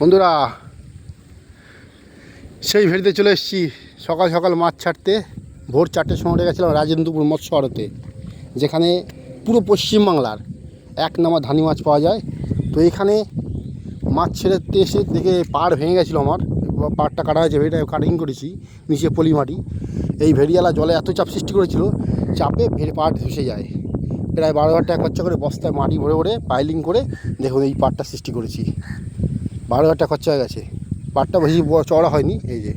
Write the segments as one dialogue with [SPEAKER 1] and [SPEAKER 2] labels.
[SPEAKER 1] বন্ধুরা সেই ভেড়িতে চলে এসেছি সকাল সকাল মাছ ছাড়তে। ভোর 4টের সময় উঠে গেছিলাম রাজেন্দ্রপুর মৎস্য আড়তে, যেখানে পুরো পশ্চিমবাংলার এক নামা ধানি মাছ পাওয়া যায়। তো এখানে মাছ ছেড়েতে এসে দেখে পাড় ভেঙে গেছিলো, আমার পাড়টা কাটা হয়েছে, ভেড়িটা কাটিং করেছি, নিচে পলি মাটি। এই ভেড়িয়ালা জলে এত চাপ সৃষ্টি করেছিল, চাপে পাড় ধসে যায়। প্রায় 12,000 টাকা খরচা করে বস্তায় মাটি ভরে ভরে পাইলিং করে দেখুন এই পাড়টা সৃষ্টি করেছি। 12,000 টাকা খরচা হয়ে গেছে। পাড়টা বেশি চওড়া হয়নি, এই যে।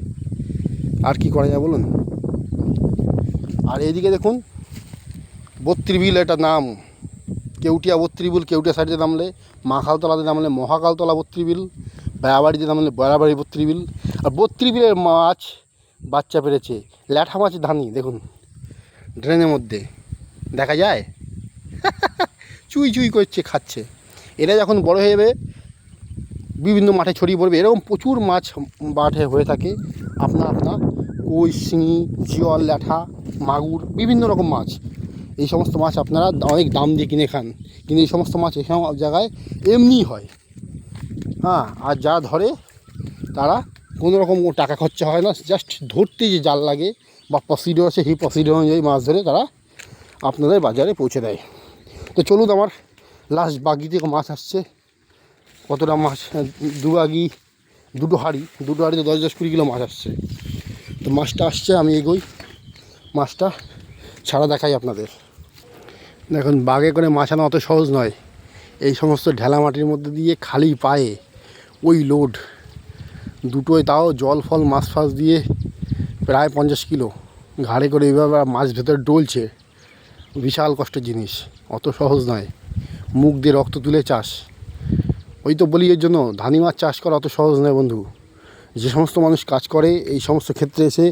[SPEAKER 1] আর কি করা যায় বলুন। আর এইদিকে দেখুন বত্রিবিল, এটা নাম কেউটিয়া বত্রিবিল। কেউটিয়া সাইডে নামলে মাখালতলাতে নামলে মহাকালতলা বত্রিবিল, বেড়াবাড়িতে নামলে বেড়াবাড়ি বত্রিবিল। আর বত্রিবিলের মাছ বাচ্চা পেরেছে, ল্যাঠা মাছ ধানি দেখুন ড্রেনের মধ্যে দেখা যায় চুই চুই করছে, খাচ্ছে। এরা যখন বড় হয়ে যাবে বিভিন্ন মাঠে ছড়িয়ে পড়বে। এরকম প্রচুর মাছ মাঠে হয়ে থাকে। আপনা কই, শিঙি, জিওল, ল্যাঠা, মাগুর, বিভিন্ন রকম মাছ। এই সমস্ত মাছ আপনারা অনেক দাম দিয়ে কিনে খান, কিন্তু এই সমস্ত মাছ এই সব জায়গায় এমনিই হয়। হ্যাঁ, আর যারা ধরে তারা কোনো রকম টাকা খরচা হয় না, জাস্ট ধরতে যে জাল লাগে বা প্রসিডিওর আছে, সেই প্রসিডিওর অনুযায়ী মাছ ধরে তারা আপনাদের বাজারে পৌঁছে দেয়। তো চলুন, আমার লাস্ট বাগি থেকে মাছ আসছে। কতটা মাছ? দুটো হাঁড়িতে 10-20 কিলো মাছ আসছে। তো মাছটা আসছে, আমি এগোই, মাছটা ছাড়া দেখাই আপনাদের। দেখুন, বাগে করে মাছ আনা অত সহজ নয়। এই সমস্ত ঢেলা মাটির মধ্যে দিয়ে খালি পায়ে ওই লোড দুটোয়, তাও জল ফল মাছ ফাছ দিয়ে প্রায় 50 কিলো ঘাড়ে করে এইভাবে মাছ ভেতরে ডলছে। বিশাল কষ্টের জিনিস, অত সহজ নয়। মুখ দিয়ে রক্ত তুলে চাষ, ওই তো বলি, এর জন্য ধানি মাছ চাষ করা অত সহজ নয় বন্ধু। যে সমস্ত মানুষ কাজ করে এই সমস্ত ক্ষেত্রে এসে,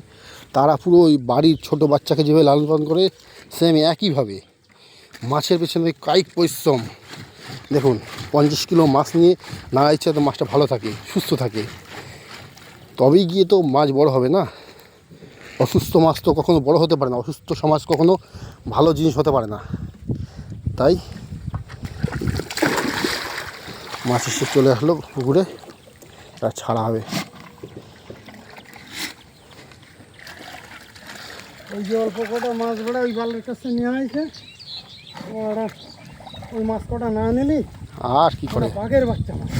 [SPEAKER 1] তারা পুরো ওই বাড়ির ছোটো বাচ্চাকে যেভাবে লালন পালন করে, সেম একইভাবে মাছের পেছনে কায়িক পরিশ্রম। দেখুন, 50 কিলো মাছ নিয়ে না ইচ্ছে তো মাছটা ভালো থাকে, সুস্থ থাকে, তবেই গিয়ে তো মাছ বড় হবে না। অসুস্থ মাছ তো কখনো বড় হতে পারে না, অসুস্থ সমাজ কখনো ভালো জিনিস হতে পারে না। তাই মাছ এসে চলে আসলো পুকুরে, আর ছাড়া হবে।
[SPEAKER 2] ওই যে অল্প কটা মাছ বেড়া ওই বালের কাছে নিয়ে আসে, ওরা ওই মাছ কটা না নিলি
[SPEAKER 1] আর কি করে
[SPEAKER 2] বাঘের বাচ্চা মাছ।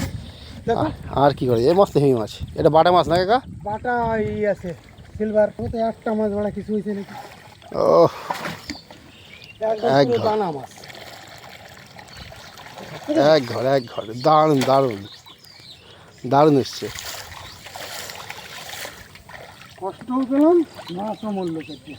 [SPEAKER 2] দেখো
[SPEAKER 1] আর কি করে, এই মাছ তো হেমি মাছ, এটা বাটা মাছ না কাকা?
[SPEAKER 2] বাটা এই আছে সিলভার, ওতে একটা মাছ বেড়া কিছু হয়েছে নাকি।
[SPEAKER 1] ও এক ঘর,
[SPEAKER 2] দানা মাছ,
[SPEAKER 1] এক ঘর দারুণ দারুণ দারুণ এসছে।
[SPEAKER 2] কষ্টও পেলাম, মাছও মূল্য করছে।